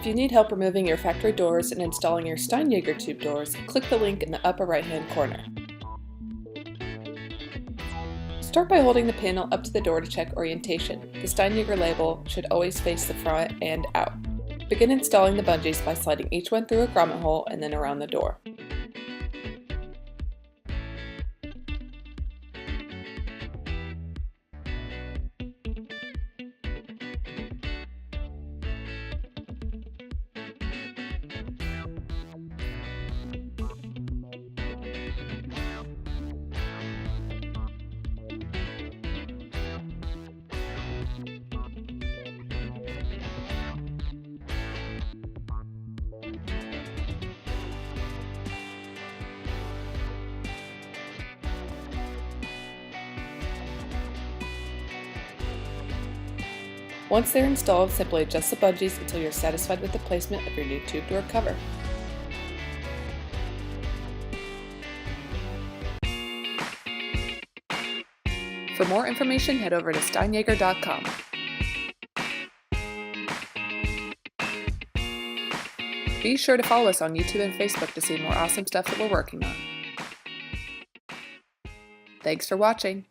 you need help removing your factory doors and installing your Steinjager Tube Doors, click the link in the upper right-hand corner. Start by holding the panel up to the door to check orientation. The Steinjager label should always face the front and out. Begin installing the bungees by sliding each one through a grommet hole and then around the door. Once they're installed, simply adjust the bungees until you're satisfied with the placement of your new tube door cover. For more information, head over to steinjager.com. Be sure to follow us on YouTube and Facebook to see more awesome stuff that we're working on. Thanks for watching.